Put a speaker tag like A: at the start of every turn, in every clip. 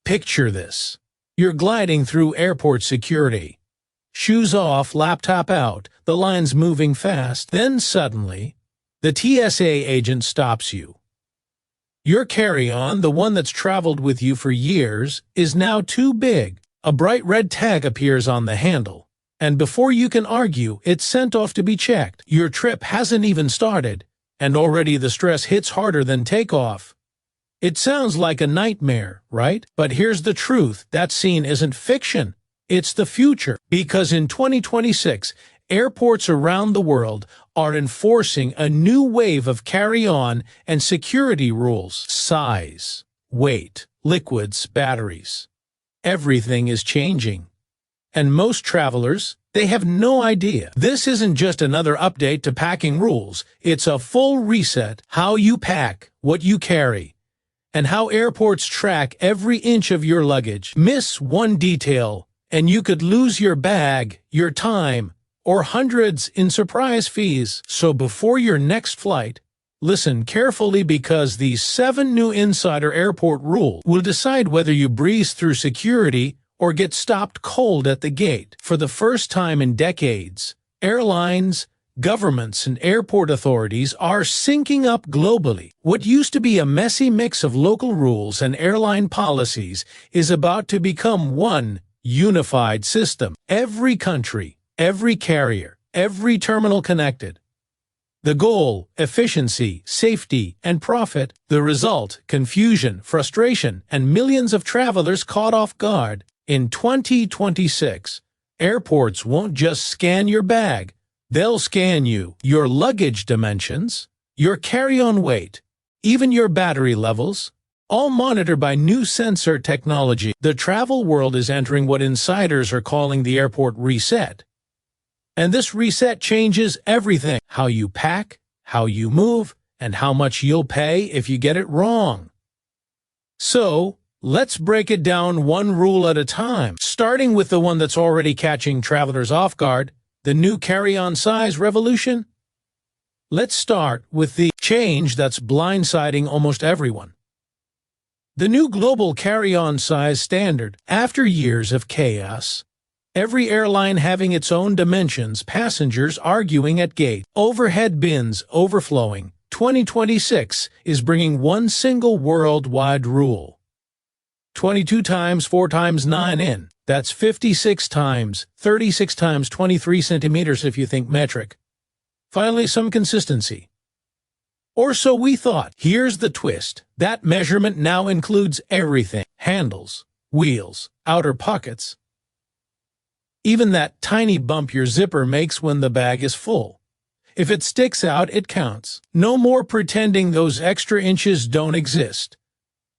A: Picture this. You're gliding through airport security. Shoes off, laptop out, the line's moving fast. Then suddenly, the TSA agent stops you. Your carry-on, the one that's traveled with you for years, is now too big. A bright red tag appears on the handle, and before you can argue, it's sent off to be checked. Your trip hasn't even started, and already the stress hits harder than takeoff. It sounds like a nightmare, right? But here's the truth. That scene isn't fiction. It's the future. Because in 2026, airports around the world are enforcing a new wave of carry-on and security rules. Size, weight, liquids, batteries. Everything is changing. And most travelers, they have no idea. This isn't just another update to packing rules. It's a full reset. How you pack, what you carry, and how airports track every inch of your luggage. Miss one detail, and you could lose your bag, your time, or hundreds in surprise fees. So before your next flight, listen carefully, because these 7 new insider airport rules will decide whether you breeze through security or get stopped cold at the gate. For the first time in decades, airlines, governments, and airport authorities are syncing up globally. What used to be a messy mix of local rules and airline policies is about to become one unified system. Every country, every carrier, every terminal connected. The goal, efficiency, safety, and profit. The result, confusion, frustration, and millions of travelers caught off guard. In 2026, airports won't just scan your bag. They'll scan you, your luggage dimensions, your carry-on weight, even your battery levels, all monitored by new sensor technology. The travel world is entering what insiders are calling the airport reset. And this reset changes everything: how you pack, how you move, and how much you'll pay if you get it wrong. So, let's break it down one rule at a time, starting with the one that's already catching travelers off guard, the new carry-on size revolution. Let's start with the change that's blindsiding almost everyone. The new global carry-on size standard. After years of chaos, every airline having its own dimensions, passengers arguing at gate, overhead bins overflowing, 2026 is bringing one single worldwide rule. 22 times 4 times 9 in. That's 56 times 36 times 23 centimeters if you think metric. Finally, some consistency. Or so we thought. Here's the twist. That measurement now includes everything: handles, wheels, outer pockets, even that tiny bump your zipper makes when the bag is full. If it sticks out, it counts. No more pretending those extra inches don't exist.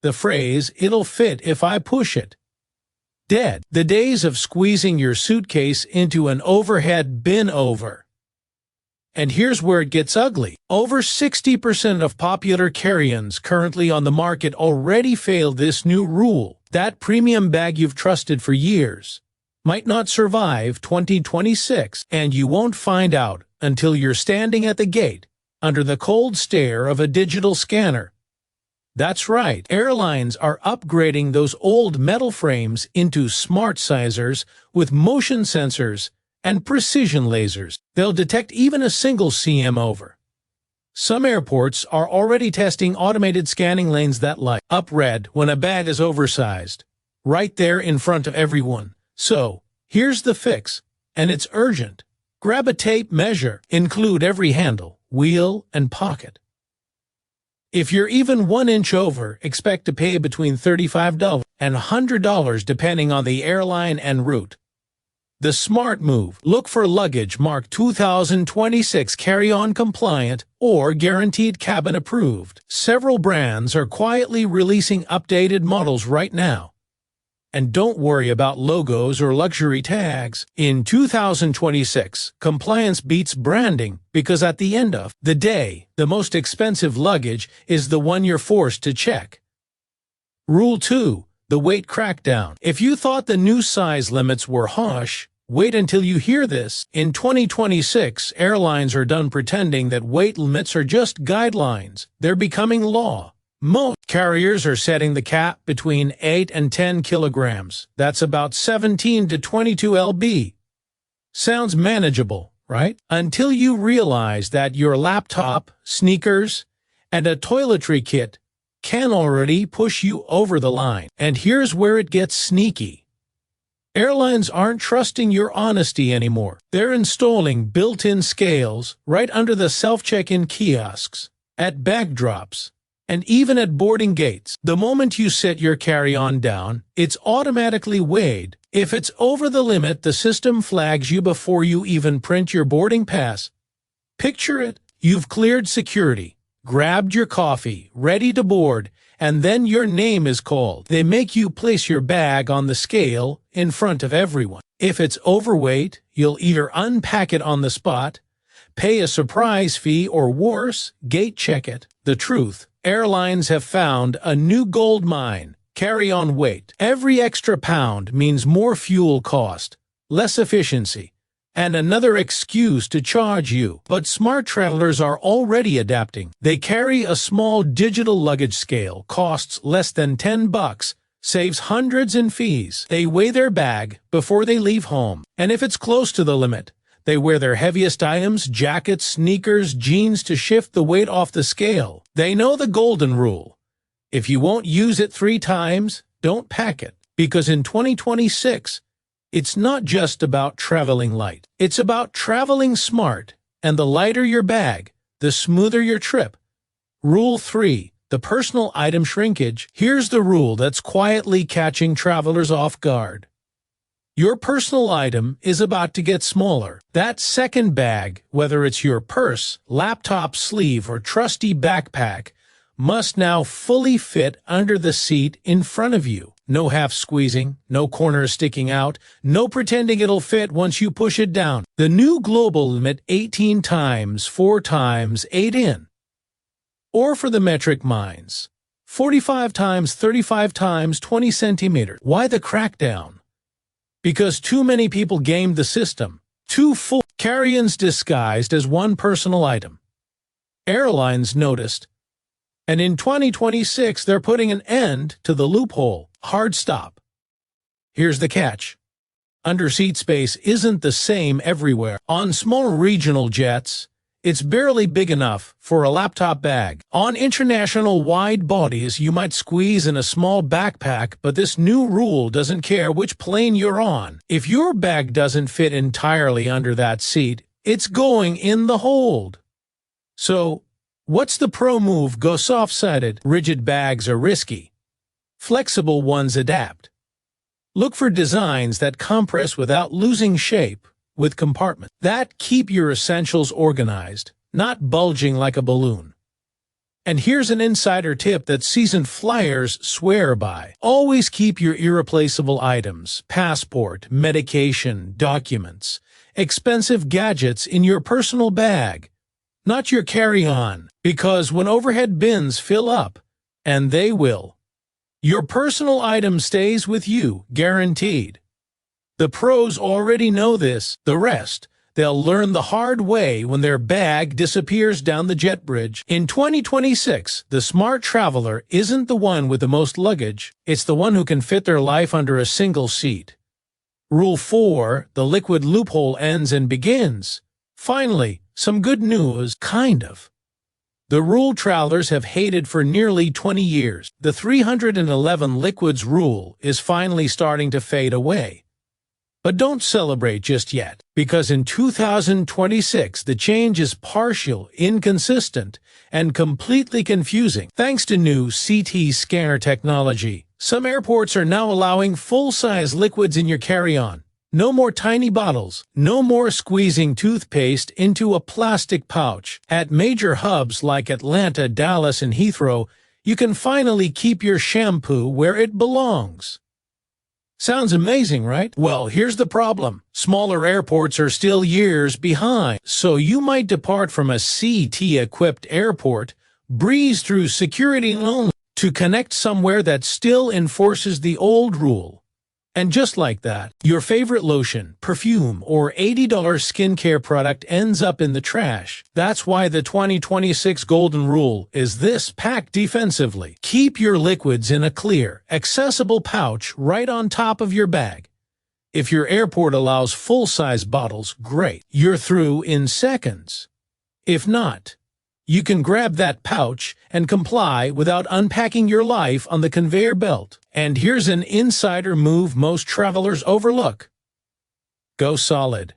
A: The phrase, "it'll fit if I push it," dead. The days of squeezing your suitcase into an overhead bin over. And here's where it gets ugly. Over 60% of popular carry-ons currently on the market already fail this new rule. That premium bag you've trusted for years might not survive 2026, and you won't find out until you're standing at the gate under the cold stare of a digital scanner. That's right, airlines are upgrading those old metal frames into smart sizers with motion sensors and precision lasers. They'll detect even a single cm over. Some airports are already testing automated scanning lanes that light up red when a bag is oversized, right there in front of everyone. So, here's the fix, and it's urgent. Grab a tape measure. Include every handle, wheel, and pocket. If you're even 1 inch over, expect to pay between $35 and $100 depending on the airline and route. The smart move: look for Luggage marked 2026 carry-on compliant or guaranteed cabin approved. Several brands are quietly releasing updated models right now. And don't worry about logos or luxury tags. In 2026, compliance beats branding, because at the end of the day, the most expensive luggage is the one you're forced to check. Rule 2. The weight crackdown. If you thought the new size limits were harsh, wait until you hear this. In 2026, airlines are done pretending that weight limits are just guidelines. They're becoming law. Most carriers are setting the cap between 8 and 10 kilograms. That's about 17 to 22 lb. Sounds manageable, right? Until you realize that your laptop, sneakers, and a toiletry kit can already push you over the line. And here's where it gets sneaky. Airlines aren't trusting your honesty anymore. They're installing built-in scales right under the self-check-in kiosks, at bag drops, and even at boarding gates. The moment you set your carry-on down, it's automatically weighed. If it's over the limit, the system flags you before you even print your boarding pass. Picture it. You've cleared security, grabbed your coffee, ready to board, and then your name is called. They make you place your bag on the scale in front of everyone. If it's overweight, you'll either unpack it on the spot, pay a surprise fee, or worse, gate check it. The truth: airlines have found a new gold mine: carry-on weight. Every extra pound means more fuel cost, less efficiency, and another excuse to charge you. But smart travelers are already adapting. They carry a small digital luggage scale, costs less than $10, saves hundreds in fees. They weigh their bag before they leave home, and if it's close to the limit, they wear their heaviest items, jackets, sneakers, jeans, to shift the weight off the scale. They know the golden rule: if you won't use it 3 times, don't pack it. Because in 2026, it's not just about traveling light. It's about traveling smart, and the lighter your bag, the smoother your trip. Rule 3. The personal item shrinkage. Here's the rule that's quietly catching travelers off guard. Your personal item is about to get smaller. That second bag, whether it's your purse, laptop sleeve, or trusty backpack, must now fully fit under the seat in front of you. No half squeezing, no corners sticking out, no pretending it'll fit once you push it down. The new global limit: 18 times 4 times 8 in. Or for the metric minds, 45 times 35 times 20 centimeters. Why the crackdown? Because too many people gamed the system. Too full carry-ins disguised as one personal item. Airlines noticed, and in 2026 they're putting an end to the loophole. Hard stop. Here's the catch: underseat space isn't the same everywhere. On small regional jets, it's barely big enough for a laptop bag. On international wide bodies, you might squeeze in a small backpack, but this new rule doesn't care which plane you're on. If your bag doesn't fit entirely under that seat, it's going in the hold. So, what's the pro move? Go soft-sided. Rigid bags are risky. Flexible ones adapt. Look for designs that compress without losing shape, with compartments that keep your essentials organized, not bulging like a balloon. And here's an insider tip that seasoned flyers swear by: always keep your irreplaceable items, passport, medication, documents, expensive gadgets in your personal bag, not your carry-on. Because when overhead bins fill up, and they will, your personal item stays with you, guaranteed. The pros already know this. The rest, they'll learn the hard way when their bag disappears down the jet bridge. In 2026, the smart traveler isn't the one with the most luggage. It's the one who can fit their life under a single seat. Rule 4. The liquid loophole ends and begins. Finally, some good news, kind of. The rule travelers have hated for nearly 20 years. The 311 liquids rule is finally starting to fade away. But don't celebrate just yet, because in 2026 the change is partial, inconsistent, and completely confusing. Thanks to new CT scanner technology, some airports are now allowing full-size liquids in your carry-on. No more tiny bottles, no more squeezing toothpaste into a plastic pouch. At major hubs like Atlanta, Dallas, and Heathrow, you can finally keep your shampoo where it belongs. Sounds amazing, right? Well, here's the problem. Smaller airports are still years behind, so you might depart from a CT-equipped airport, breeze through security only, to connect somewhere that still enforces the old rule. And just like that, your favorite lotion, perfume, or $80 skincare product ends up in the trash. That's why the 2026 golden rule is this: pack defensively. Keep your liquids in a clear, accessible pouch right on top of your bag. If your airport allows full-size bottles, great. You're through in seconds. If not, you can grab that pouch and comply without unpacking your life on the conveyor belt. And here's an insider move most travelers overlook. Go solid.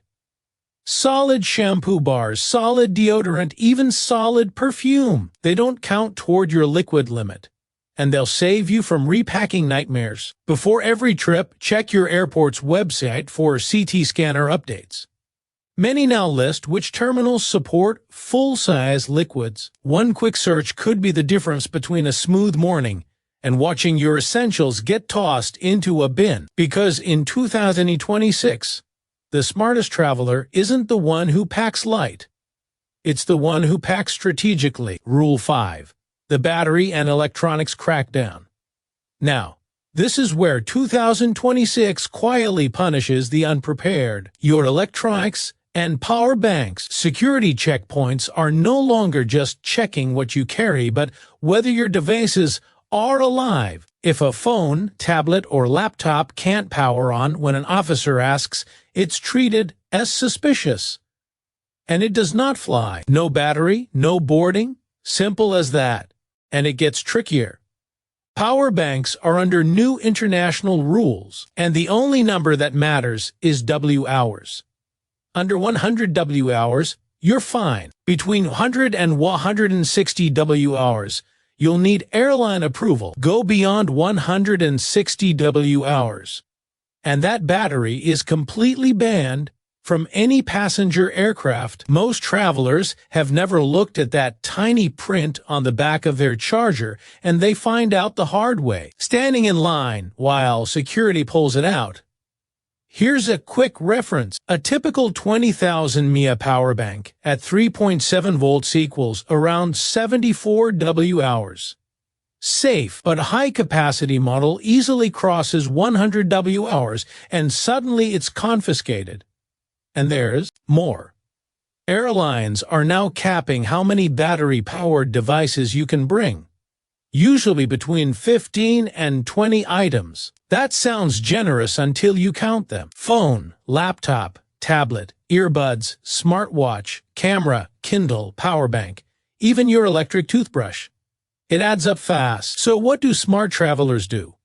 A: Solid shampoo bars, solid deodorant, even solid perfume. They don't count toward your liquid limit, and they'll save you from repacking nightmares. Before every trip, check your airport's website for CT scanner updates. Many now list which terminals support full-size liquids. One quick search could be the difference between a smooth morning and watching your essentials get tossed into a bin. Because in 2026, the smartest traveler isn't the one who packs light. It's the one who packs strategically. Rule 5. The battery and electronics crackdown. Now, this is where 2026 quietly punishes the unprepared. Your electronics and power banks. Security checkpoints are no longer just checking what you carry, but whether your devices are alive. If a phone, tablet, or laptop can't power on when an officer asks, it's treated as suspicious. And it does not fly. No battery, no boarding. Simple as that. And it gets trickier. Power banks are under new international rules, and the only number that matters is W hours. Under 100 W hours, you're fine. Between 100 and 160 W hours, you'll need airline approval. Go beyond 160 W hours, and that battery is completely banned from any passenger aircraft. Most travelers have never looked at that tiny print on the back of their charger, and they find out the hard way, standing in line while security pulls it out. Here's a quick reference. A typical 20,000 mAh power bank at 3.7 volts equals around 74 W hours. Safe but high-capacity model easily crosses 100 W hours, and suddenly it's confiscated. And there's more. Airlines are now capping how many battery-powered devices you can bring, usually between 15 and 20 items. That sounds generous until you count them. Phone, laptop, tablet, earbuds, smartwatch, camera, Kindle, power bank, even your electric toothbrush. It adds up fast. So what do smart travelers do?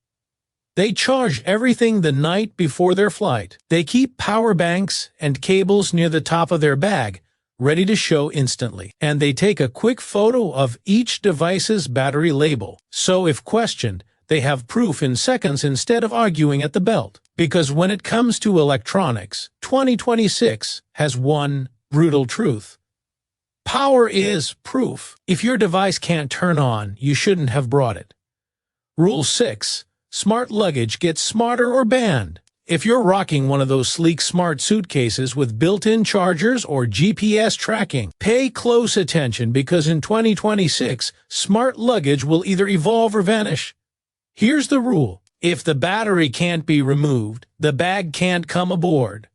A: They charge everything the night before their flight. They keep power banks and cables near the top of their bag, ready to show instantly. And they take a quick photo of each device's battery label, so if questioned, they have proof in seconds instead of arguing at the belt. Because when it comes to electronics, 2026 has one brutal truth. Power is proof. If your device can't turn on, you shouldn't have brought it. Rule 6. Smart luggage gets smarter or banned. If you're rocking one of those sleek smart suitcases with built-in chargers or GPS tracking, pay close attention, because in 2026, smart luggage will either evolve or vanish. Here's the rule. If the battery can't be removed, the bag can't come aboard.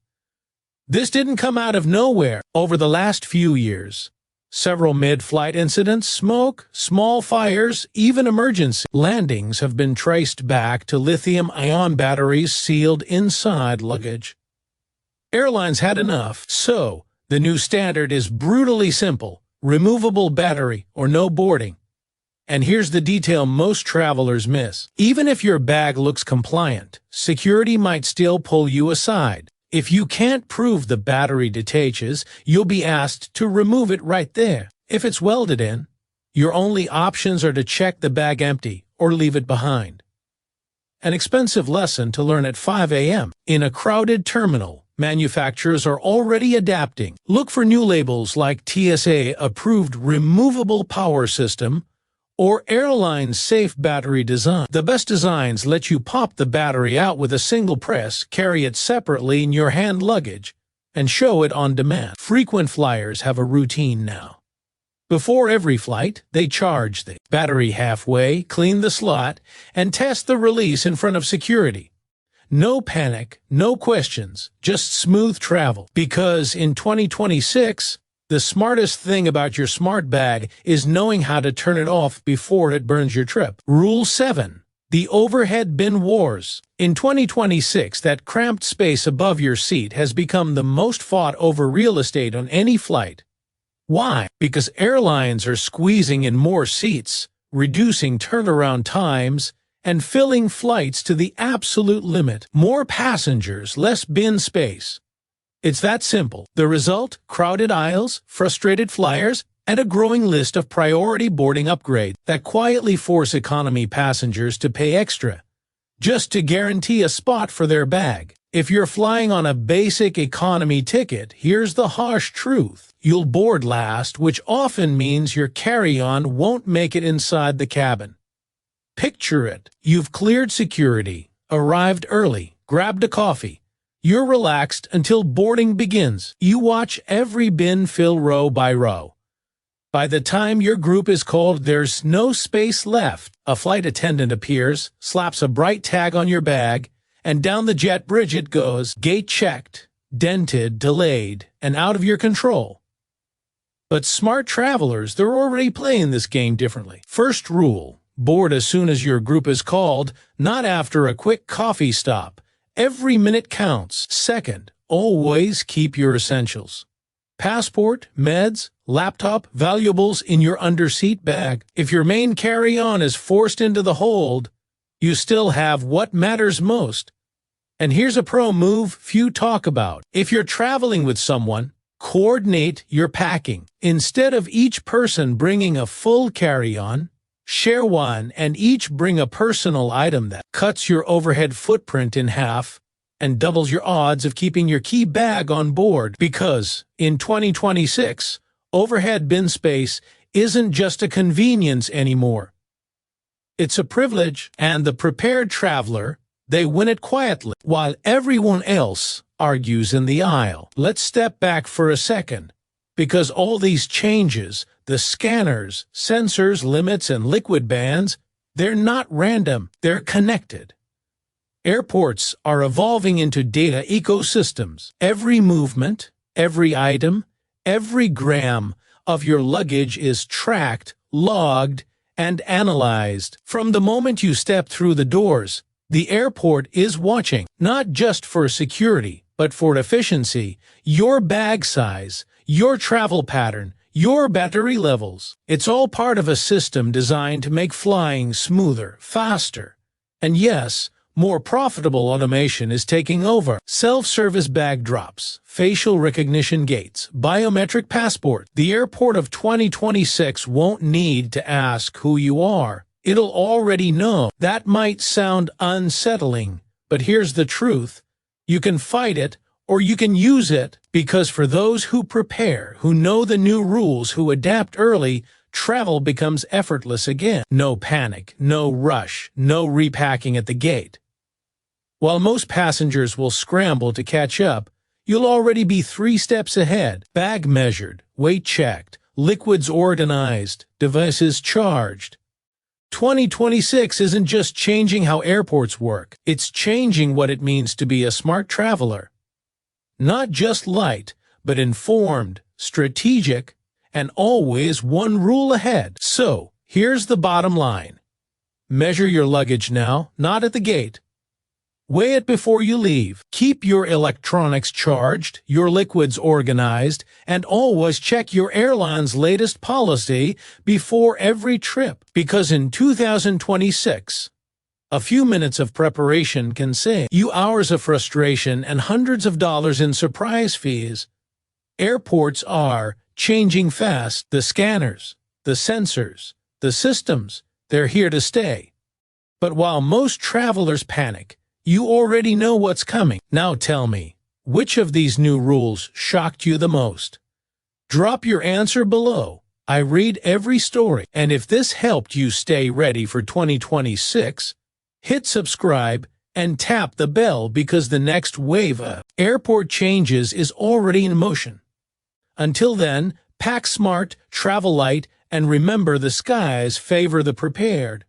A: This didn't come out of nowhere. Over the last few years, several mid-flight incidents, smoke, small fires, even emergency landings have been traced back to lithium-ion batteries sealed inside luggage. Airlines had enough, so the new standard is brutally simple: removable battery or no boarding. And here's the detail most travelers miss. Even if your bag looks compliant, security might still pull you aside. If you can't prove the battery detaches, you'll be asked to remove it right there. If it's welded in, your only options are to check the bag empty or leave it behind. An expensive lesson to learn at 5 a.m. In a crowded terminal, manufacturers are already adapting. Look for new labels like TSA approved removable power system or airline safe battery design. The best designs let you pop the battery out with a single press, carry it separately in your hand luggage, and show it on demand. Frequent flyers have a routine now. Before every flight, they charge the battery halfway, clean the slot, and test the release in front of security. No panic, no questions, just smooth travel. Because in 2026, the smartest thing about your smart bag is knowing how to turn it off before it burns your trip. Rule 7. The overhead bin wars. In 2026, that cramped space above your seat has become the most fought over real estate on any flight. Why? Because airlines are squeezing in more seats, reducing turnaround times, and filling flights to the absolute limit. More passengers, less bin space. It's that simple. The result? Crowded aisles, frustrated flyers, and a growing list of priority boarding upgrades that quietly force economy passengers to pay extra, just to guarantee a spot for their bag. If you're flying on a basic economy ticket, here's the harsh truth. You'll board last, which often means your carry-on won't make it inside the cabin. Picture it. You've cleared security, arrived early, grabbed a coffee. You're relaxed until boarding begins. You watch every bin fill row by row. By the time your group is called, there's no space left. A flight attendant appears, slaps a bright tag on your bag, and down the jet bridge it goes, gate checked, dented, delayed, and out of your control. But smart travelers, they're already playing this game differently. First rule, board as soon as your group is called, not after a quick coffee stop. Every minute counts. Second, always keep your essentials. Passport, meds, laptop, valuables in your underseat bag. If your main carry-on is forced into the hold, you still have what matters most. And here's a pro move few talk about. If you're traveling with someone, coordinate your packing. Instead of each person bringing a full carry-on, share one and each bring a personal item that cuts your overhead footprint in half and doubles your odds of keeping your key bag on board. Because in 2026, overhead bin space isn't just a convenience anymore. It's a privilege, and the prepared traveler, they win it quietly, while everyone else argues in the aisle. Let's step back for a second, because all these changes, the scanners, sensors, limits, and liquid bans, they're not random, they're connected. Airports are evolving into data ecosystems. Every movement, every item, every gram of your luggage is tracked, logged, and analyzed. From the moment you step through the doors, the airport is watching, not just for security, but for efficiency, your bag size, your travel pattern, your battery levels. It's all part of a system designed to make flying smoother, faster, and yes, more profitable. Automation is taking over. Self-service bag drops, facial recognition gates, biometric passport. The airport of 2026 won't need to ask who you are. It'll already know. That might sound unsettling, but here's the truth. You can fight it, or you can use it, because for those who prepare, who know the new rules, who adapt early, travel becomes effortless again. No panic, no rush, no repacking at the gate. While most passengers will scramble to catch up, you'll already be 3 steps ahead. Bag measured, weight checked, liquids organized, devices charged. 2026 isn't just changing how airports work, it's changing what it means to be a smart traveler. Not just light, but informed, strategic, and always one rule ahead. So, here's the bottom line. Measure your luggage now, not at the gate. Weigh it before you leave. Keep your electronics charged, your liquids organized, and always check your airline's latest policy before every trip. Because in 2026, a few minutes of preparation can save you hours of frustration and hundreds of dollars in surprise fees. Airports are changing fast. The scanners, the sensors, the systems, they're here to stay. But while most travelers panic, you already know what's coming. Now tell me, which of these new rules shocked you the most? Drop your answer below. I read every story. And if this helped you stay ready for 2026, hit subscribe and tap the bell, because the next wave of airport changes is already in motion. Until then, pack smart, travel light, and remember, the skies favor the prepared.